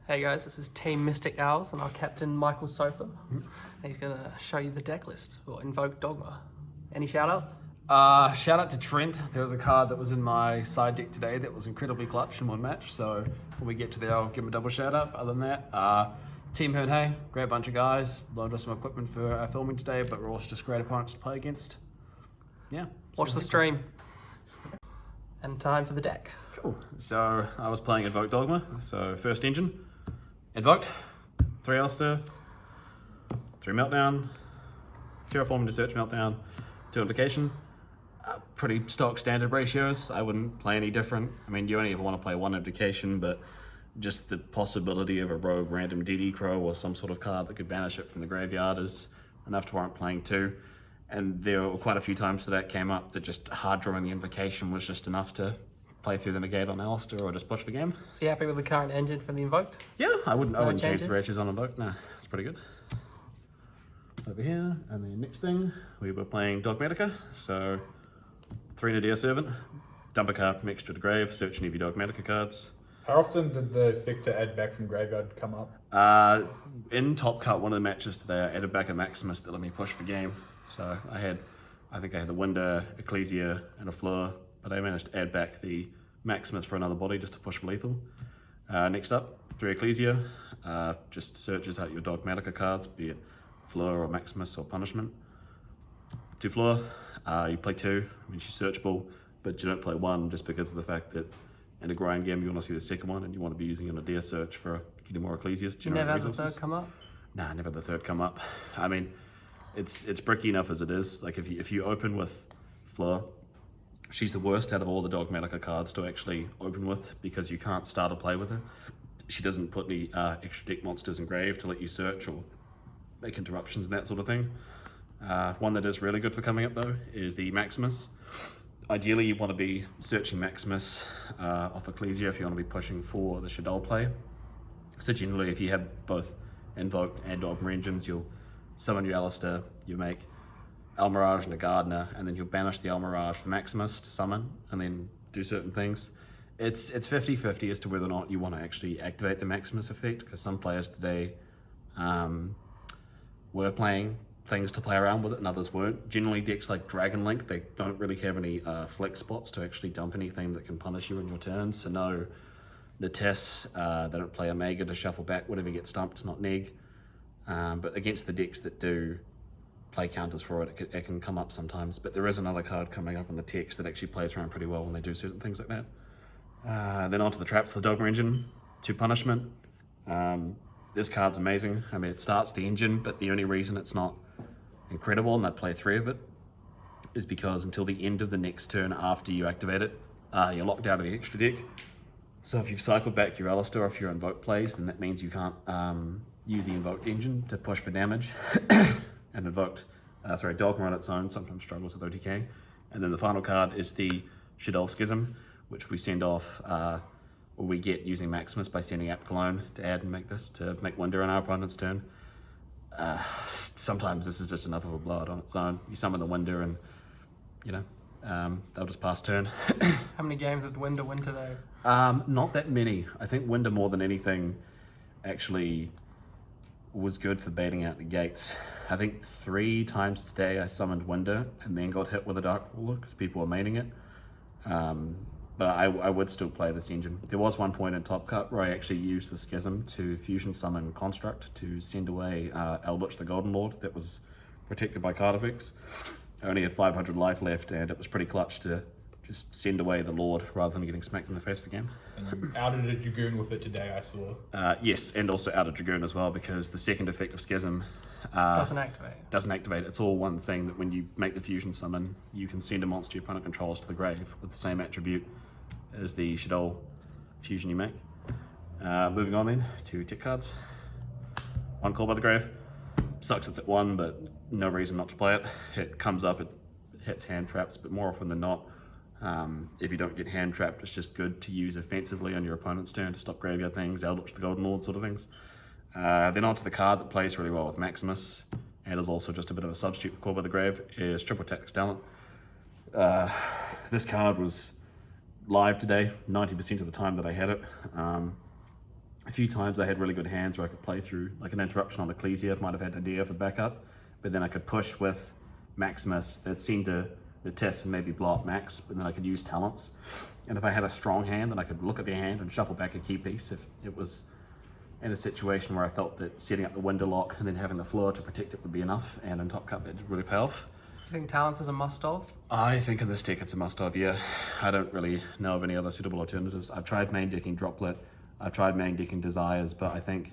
Hey guys, this is Team Mystic Owls and our captain Michael Soper. And he's going to show you the deck list for Invoked Dogma. Any shout outs? Shout out to Trent. There was a card that was in my side deck today that was incredibly clutch in one match, so when we get to there I'll give him a double shout out. Other than that, Team Hern Hay, great bunch of guys, loaned us some equipment for our filming today, but we're also just great opponents to play against. Yeah. Watch the stream. And time for the deck. Cool. So I was playing Invoked Dogma, so first engine, Invoked, 3 Aleister, 3 Meltdown, Terraforming to Search Meltdown, 2 Invocation. Pretty stock standard ratios. I wouldn't play any different. I mean, you only ever want to play 1 Invocation, but just the possibility of a rogue random DD Crow or some sort of card that could banish it from the graveyard is enough to warrant playing 2. And there were quite a few times that came up that just hard drawing the Invocation was just enough to play through the negate on Aleister or just push the game. So you happy with the current engine for the Invoked? Yeah, I wouldn't change changes? the ratios on Invoked. Nah, it's pretty good. Over here, and then next thing, we were playing Dogmatika. So 3 Nadir Servant, dump a card from extra to grave, search any of your Dogmatika cards. How often did the effect to add back from graveyard come up? In Top Cut, one of the matches today, I added back a Maximus that let me push for game. So I think I had the Winder, Ecclesia, and a Fleur, but I managed to add back the Maximus for another body just to push for lethal. Next up, 3 Ecclesia, just searches out your Dogmatika cards, be it Fleur or Maximus or Punishment. 2 Fleur, you play 2, I mean she's searchable, but you don't play 1 just because of the fact that in a grind game you want to see the second one and you want to be using an Nadir search for getting more Ecclesias. You never have the third come up? Nah, never the third come up. I mean, it's bricky enough as it is. Like if you open with Fleur, she's the worst out of all the Dogmatika cards to actually open with because you can't start a play with her. She doesn't put any extra deck monsters in grave to let you search or make interruptions and that sort of thing. One that is really good for coming up though is the Maximus. Ideally you want to be searching Maximus off Ecclesia if you want to be pushing for the Shadowll play. So generally if you have both Invoked and Dogma engines, you'll summon your Aleister, you make Almirage and a Gardener, and then you'll banish the Almirage for Maximus to summon, and then do certain things. It's 50-50 as to whether or not you want to actually activate the Maximus effect, because some players today were playing things to play around with it and others weren't. Generally decks like Dragon Link, they don't really have any flex spots to actually dump anything that can punish you in your turn, so no Natess, they don't play Omega to shuffle back whatever gets stumped, not neg. But against the decks that do play counters for it, it can come up sometimes. But there is another card coming up in the text that actually plays around pretty well when they do certain things like that. Then onto the traps, the Dogma engine, 2 Punishment. This card's amazing. I mean, it starts the engine, but the only reason it's not incredible and they play 3 of it is because until the end of the next turn after you activate it, you're locked out of the extra deck. So if you've cycled back your Aleister or if your Invoke plays, then that means you can't use the Invoked engine to push for damage. And Dogma on its own sometimes struggles with OTK. And then the final card is the Shadowll Schism, which we send off, or we get using Maximus by sending Apt Cologne to add and make this, to make Winder on our opponent's turn. Sometimes this is just enough of a blowout on its own. You summon the Winder and, you know, they'll just pass turn. How many games did Winder win today? Not that many. I think Winder more than anything actually was good for baiting out the gates. I think 3 times today I summoned Winder and then got hit with a Dark Ruler because people were maining it. But I would still play this engine. There was one point in Top Cut where I actually used the Schism to fusion summon Construct to send away Eldritch the Golden Lord that was protected by card effects. I only had 500 life left and it was pretty clutch to just send away the Lord rather than getting smacked in the face for game. And you outed a Dragoon with it today, I saw. Yes, and also outed Dragoon as well because the second effect of Schism Doesn't activate. Doesn't activate. It's all one thing that when you make the fusion summon, you can send a monster your opponent controls to the grave with the same attribute as the Shadowll fusion you make. Moving on then to tick cards. 1 Call by the Grave. Sucks it's at 1, but no reason not to play it. It comes up, it hits hand traps, but more often than not, if you don't get hand trapped, it's just good to use offensively on your opponent's turn to stop graveyard things, Eldritch the Golden Lord sort of things. Then onto the card that plays really well with Maximus, and is also just a bit of a substitute for Call by the Grave, is Triple Tactics Talent. This card was live today, 90% of the time that I had it. few times I had really good hands where I could play through like an interruption on Ecclesia, might have had Idea for backup, but then I could push with Maximus that seemed to test and maybe blow up Max, but then I could use talents. And if I had a strong hand, then I could look at the hand and shuffle back a key piece if it was in a situation where I felt that setting up the window lock and then having the floor to protect it would be enough, and in Top Cut that did really pay off. Do you think talents is a must-have? I think in this deck it's a must-have, yeah. I don't really know of any other suitable alternatives. I've tried main decking Droplet, I've tried main decking Desires, but I think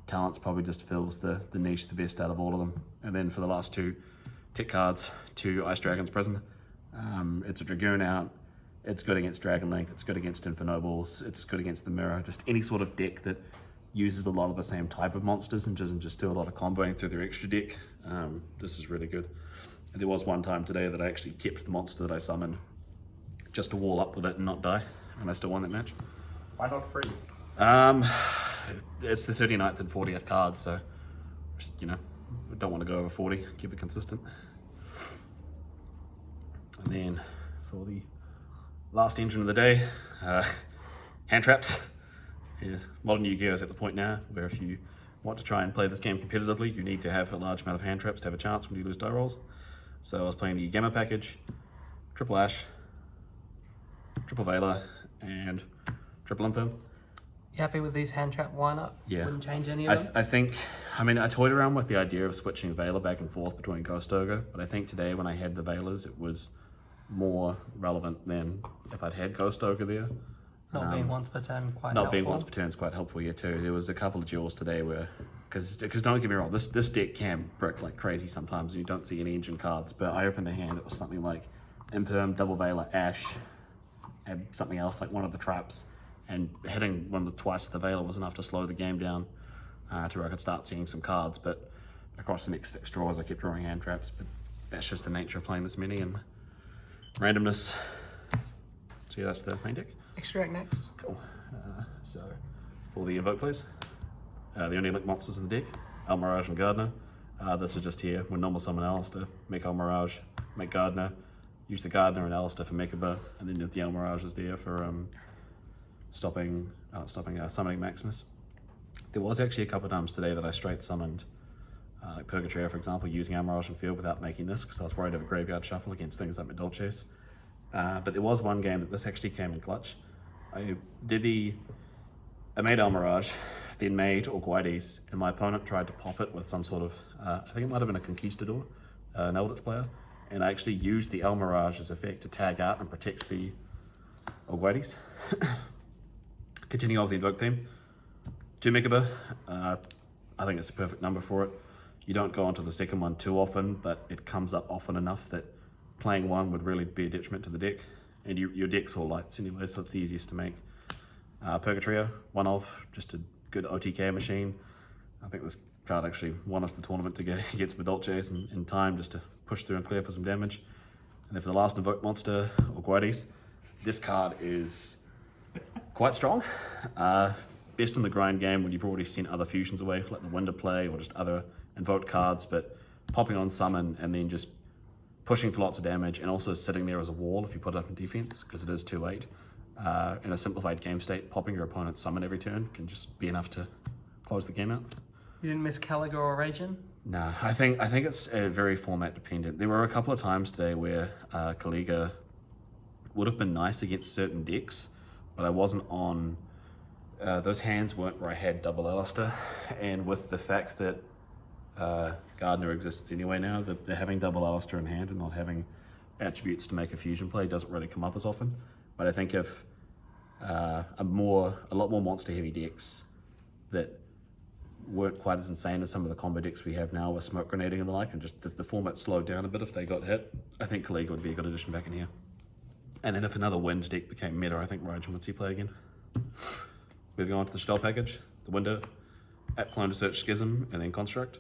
talents probably just fills the niche the best out of all of them. And then for the last two tech cards, 2 Ice Dragon's Prison. It's a Dragoon out, it's good against Dragon Link, it's good against Infernobles, it's good against the Mirror, just any sort of deck that uses a lot of the same type of monsters and doesn't just do a lot of comboing through their extra deck. This is really good. And there was one time today that I actually kept the monster that I summoned just to wall up with it and not die, and I still won that match. Why not free? It's the 39th and 40th card, so just, you know, we don't want to go over 40, keep it consistent. And then for the last engine of the day, hand traps. Yeah, modern Yu-Gi-Oh is at the point now where if you want to try and play this game competitively, you need to have a large amount of hand traps to have a chance when you lose die rolls. So I was playing the Gamma package, Triple Ash, Triple Veiler, and Triple Imperm. You happy with these hand trap lineup? Yeah. Wouldn't change any of them? I think, I mean, I toyed around with the idea of switching Veiler back and forth between Ghost Ogre, but I think today when I had the Veilers, it was more relevant than if I'd had Ghost Ogre there. Not being once per turn quite Not helpful. being once per turn is quite helpful here too. There was a couple of duels today where, because don't get me wrong, this deck can brick like crazy sometimes and you don't see any engine cards, but I opened a hand that was something like Imperm, Double Veiler, Ash, and something else like one of the traps, and hitting one with twice the Veiler was enough to slow the game down to where I could start seeing some cards, but across the next 6 draws I kept drawing hand traps, but that's just the nature of playing this many and randomness. So yeah, that's the main deck. Extract next. Cool. So, for the Invoke, please. The only link monsters in the deck, Almirage and Gardener. This is just here when normal summon Aleister, make Almirage, make Gardener, use the Gardener and Aleister for Mechaba, and then the Almirage is there for summoning Maximus. There was actually a couple of times today that I straight summoned like Purgatorio, for example, using Almirage and Field without making this, because I was worried of a graveyard shuffle against things like Medolches. But there was one game that this actually came in clutch. I made Almirage, then made Orguides, and my opponent tried to pop it with some sort of, I think it might have been a Conquistador, an Eldritch player, and I actually used the Almirage's effect to tag out and protect the Orguides. Continuing on with the Invoke theme, 2 Mechaba, I think it's a perfect number for it. You don't go onto the second one too often, but it comes up often enough that playing one would really be a detriment to the deck, and your deck's all lights anyway, so it's the easiest to make. Purgatorio, one of, just a good OTK machine. I think this card actually won us the tournament to get against Medolches in time just to push through and clear for some damage. And then for the last Invoke monster, Orguides, this card is quite strong. Best in the grind game when you've already sent other fusions away for like the Winter play or just other invoked cards, but popping on summon and then just pushing for lots of damage and also sitting there as a wall if you put it up in defense, because it is 2/8. In a simplified game state, popping your opponent's summon every turn can just be enough to close the game out. You didn't miss Caligar or Raging? No, I think it's very format dependent. There were a couple of times today where Caliga would have been nice against certain decks, but I wasn't on, those hands weren't where I had double Aleister, and with the fact that Gardener exists anyway now, that they're having double Aleister in hand and not having attributes to make a fusion play doesn't really come up as often. But I think if a lot more monster heavy decks that weren't quite as insane as some of the combo decks we have now with smoke grenading and the like, and just the format slowed down a bit if they got hit, I think Caliga would be a good addition back in here. And then if another wind deck became meta, I think Rajin would see play again. Moving on to the Shell package, the window, app clone to search Schism, and then Construct.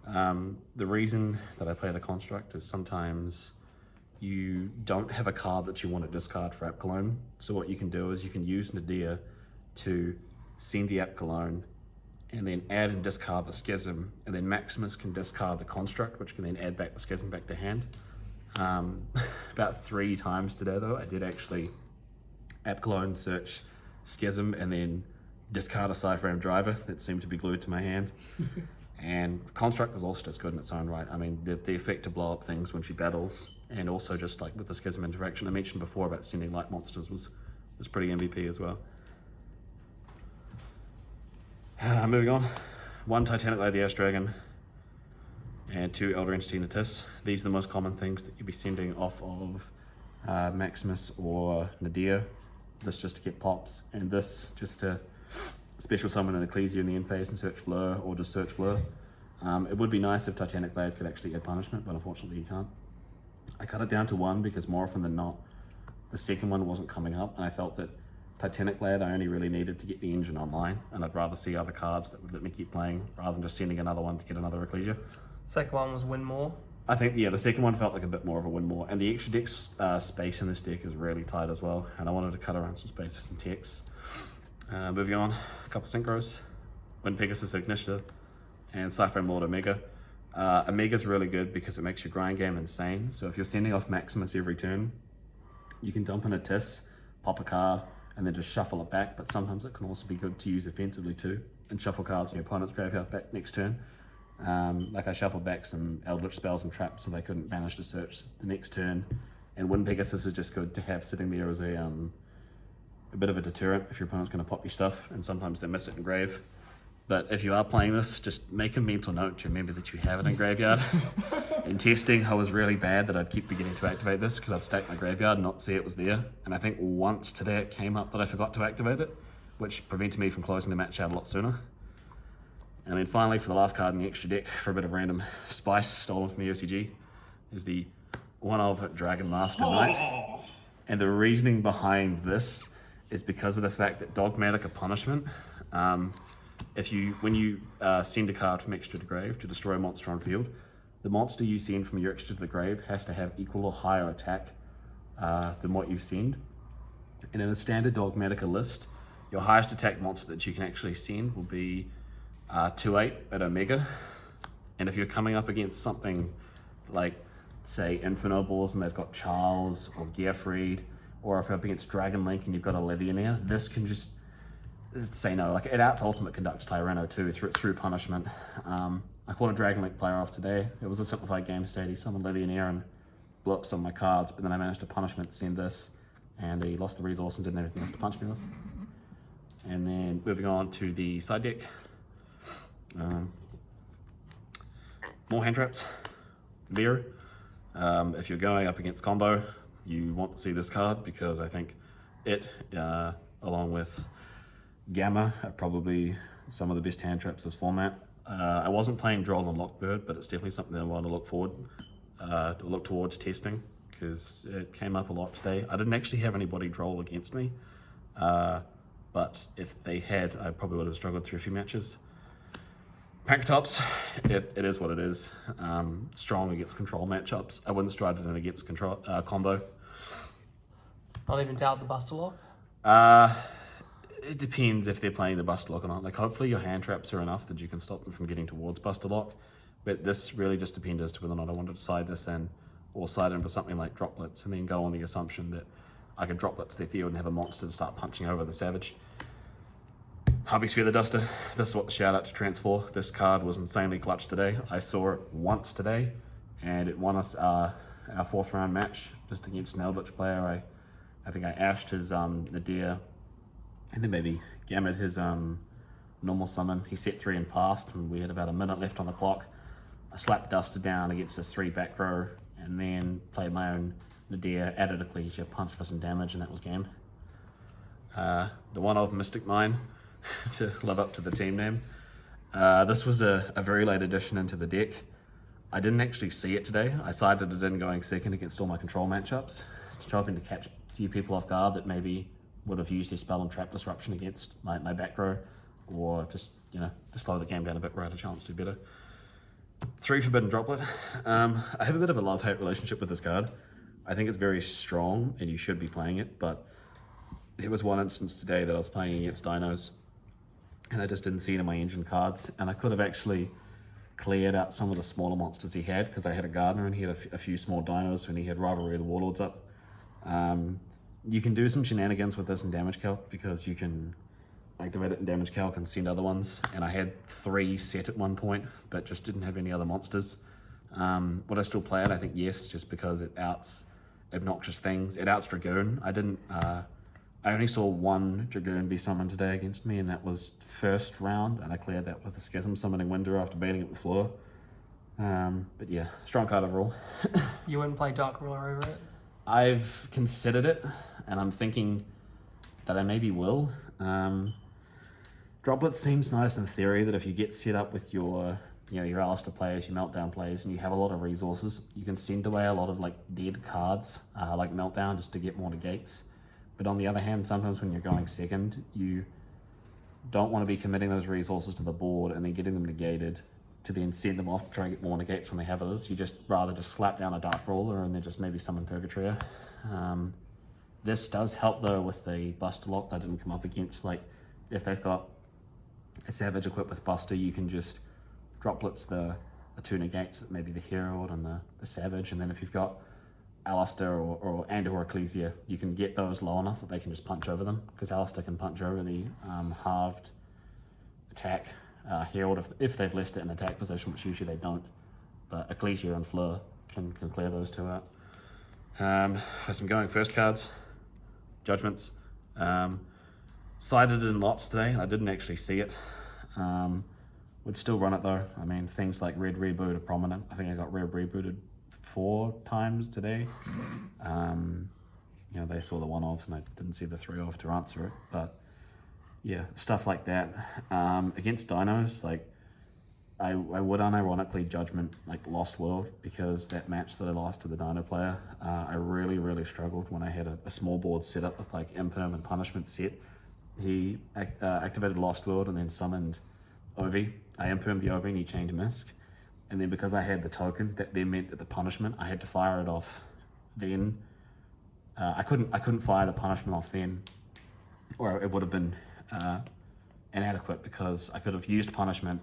The reason that I play the Construct is sometimes you don't have a card that you want to discard for app clone. So what you can do is you can use Nadir to send the app clone and then add and discard the Schism, and then Maximus can discard the Construct, which can then add back the Schism back to hand. About 3 times today though, I did actually app clone, search Schism, and then discard a Cyframe Driver that seemed to be glued to my hand. And Construct is also just good in its own right. I mean, the effect to blow up things when she battles, and also just like with the Schism interaction I mentioned before about sending light monsters was pretty MVP as well. Moving on, 1 Titanic Blade the Ash Dragon, and 2 Elder Entity Natis. These are the most common things that you'd be sending off of Maximus or Nadir. This just to get pops, and this just to special summon an Ecclesia in the end phase and search Fleur, or just search Fleur. It would be nice if Titanic Blade could actually add punishment, but unfortunately you can't. I cut it down to 1 because more often than not, the second one wasn't coming up, and I felt that Titanic Blade I only really needed to get the engine online, and I'd rather see other cards that would let me keep playing rather than just sending another one to get another Ecclesia. Second one was win more. I think, yeah, the second one felt like a bit more of a win more, and the extra deck space in this deck is really tight as well, and I wanted to cut around some space for some techs. Moving on, a couple synchros, Wind Pegasus Ignitor, and Cyframe Lord Omega. Omega's really good because it makes your grind game insane, so if you're sending off Maximus every turn, you can dump in a Tis, pop a card, and then just shuffle it back, but sometimes it can also be good to use offensively too, and shuffle cards in your opponent's graveyard back next turn. Like I shuffled back some Eldritch spells and traps so they couldn't manage to search the next turn, and Wind Pegasus is just good to have sitting there as a bit of a deterrent if your opponent's going to pop your stuff, and sometimes they miss it in grave. But if you are playing this, just make a mental note to remember that you have it in graveyard. In testing, I was really bad that I'd keep forgetting to activate this because I'd stack my graveyard and not see it was there. And I think once today it came up that I forgot to activate it, which prevented me from closing the match out a lot sooner. And then finally, for the last card in the extra deck, for a bit of random spice stolen from the OCG, is the one of Dragon Master Knight. And the reasoning behind this is because of the fact that Dogmatika punishment, when you send a card from extra to grave to destroy a monster on field, the monster you send from your extra to the grave has to have equal or higher attack than what you send. And in a standard Dogmatika list, your highest attack monster that you can actually send will be 2/8 at Omega. And if you're coming up against something like, say, Infernobles and they've got Charles or Gearfried, or if you're up against Dragon Link and you've got a Legionnaire, this can just say no. Like, it outs Ultimate Conducts Tyranno too through punishment. I caught a Dragon Link player off today. It was a simplified game state. He summoned Legionnaire and blew up some of my cards, but then I managed to punishment send this, and he lost the resource and didn't have anything else to punch me with. And then moving on to the side deck. More hand traps. Veer. If you're going up against combo, you want to see this card because I think it, along with Gamma, are probably some of the best hand traps this format. I wasn't playing Droll and Lockbird, but it's definitely something that I want to look towards testing because it came up a lot today. I didn't actually have anybody Droll against me, but if they had, I probably would have struggled through a few matches. Panktops, it is what it is. Strong against control matchups. I wouldn't stride it in against control combo. Not even doubt the Buster Lock? It depends if they're playing the Buster Lock or not. Like, hopefully your hand traps are enough that you can stop them from getting towards Buster Lock. But this really just depends as to whether or not I wanted to side this in, or side in for something like Droplets, and then go on the assumption that I could Droplets their field and have a monster to start punching over the Savage. Harvey's Feather Duster. This is what the shout out to Transfer. This card was insanely clutch today. I saw it once today, and it won us our 4th round match just against an Eldritch player. I think I ashed his Nadir, and then maybe Gammed his normal summon. He set 3 and passed, and we had about a minute left on the clock. I slapped Duster down against his 3 back row, and then played my own Nadir, added Ecclesia, punched for some damage, and that was game. The one of Mystic Mine, to live up to the team name. This was a very late addition into the deck. I didn't actually see it today. I sided it in going second against all my control matchups, hoping to catch a few people off guard that maybe would have used their spell and trap disruption against my back row, or just, to slow the game down a bit where I had a chance to do better. 3 Forbidden Droplet. I have a bit of a love-hate relationship with this card. I think it's very strong and you should be playing it, but there was one instance today that I was playing against Dinos and I just didn't see it in my engine cards, and I could have actually cleared out some of the smaller monsters he had because I had a Gardener and he had a few small Dinos and he had Rivalry of the Warlords up. You can do some shenanigans with this in damage calc because you can activate it in damage calc and send other ones, and I had 3 set at one point, but just didn't have any other monsters. Would I still play it? I think yes, just because it outs obnoxious things. It outs Dragoon. I only saw 1 Dragoon be summoned today against me, and that was first round, and I cleared that with a Schism summoning Winder after baiting it with floor. But yeah, strong card overall. You wouldn't play Dark Ruler over it? I've considered it, and I'm thinking that I maybe will. Droplet seems nice in theory, that if you get set up with your your Aleister players, your Meltdown players, and you have a lot of resources, you can send away a lot of like dead cards, like Meltdown, just to get more negates. But on the other hand, sometimes when you're going second, you don't want to be committing those resources to the board and then getting them negated to then send them off to try and get more negates when they have others. You just rather just slap down a Dark Ruler and then just maybe summon Purgatria. This does help though with the Buster lock that I didn't come up against. Like if they've got a Savage equipped with Buster, you can just droplets the 2 negates, maybe the Herald and the Savage, and then if you've got Aleister or Ecclesia, you can get those low enough that they can just punch over them, because Aleister can punch over the halved attack Herald if they've left it in attack position, which usually they don't, but Ecclesia and Fleur can clear those 2 out. For some going first cards, Judgments. Sided in lots today, and I didn't actually see it. Would still run it though. I mean, things like Red Reboot are prominent. I think I got Red Rebooted 4 times today. They saw the 1-offs and I didn't see the 3-off to answer it. But yeah, stuff like that. Against Dinos, like I would unironically Judgment like Lost World, because that match that I lost to the Dino player, I really struggled when I had a small board set up with like Imperm and Punishment set. He activated Lost World and then summoned Ovi. I Impermed the Ovi and he chained Misk. And then because I had the token, that then meant that the punishment, I had to fire it off then. I couldn't fire the punishment off then, or it would have been inadequate, because I could have used punishment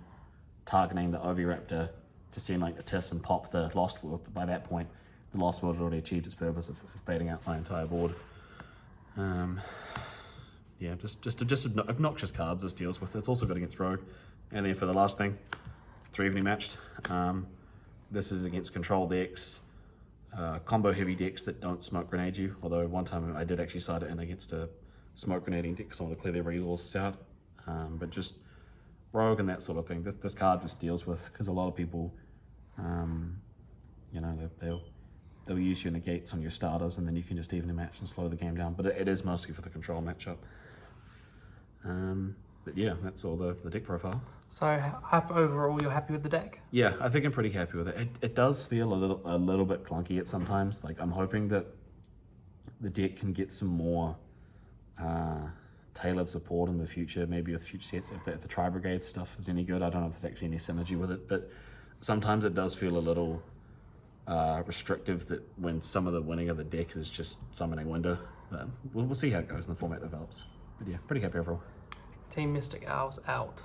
targeting the Oviraptor to send like the Tiss and pop the Lost World, but by that point, the Lost World had already achieved its purpose of baiting out my entire board. Yeah, just obnoxious cards this deals with. It's also good against Rogue. And then for the last thing, 3 evenly matched. This is against control decks, combo heavy decks that don't smoke grenade you, although one time I did actually side it in against a smoke grenading deck because I want to clear their resources out. But just Rogue and that sort of thing. This card just deals with, because a lot of people, they'll use your negates on your starters and then you can just evenly match and slow the game down. But it is mostly for the control matchup. But yeah, that's all the deck profile. So overall, you're happy with the deck? Yeah, I think I'm pretty happy with it. It does feel a little bit clunky at sometimes. Like I'm hoping that the deck can get some more tailored support in the future, maybe with future sets. If the Tri-Brigade stuff is any good, I don't know if there's actually any synergy with it, but sometimes it does feel a little restrictive that when some of the winning of the deck is just summoning Winder. We'll see how it goes and the format develops. But yeah, pretty happy overall. Team Mystic Owls out.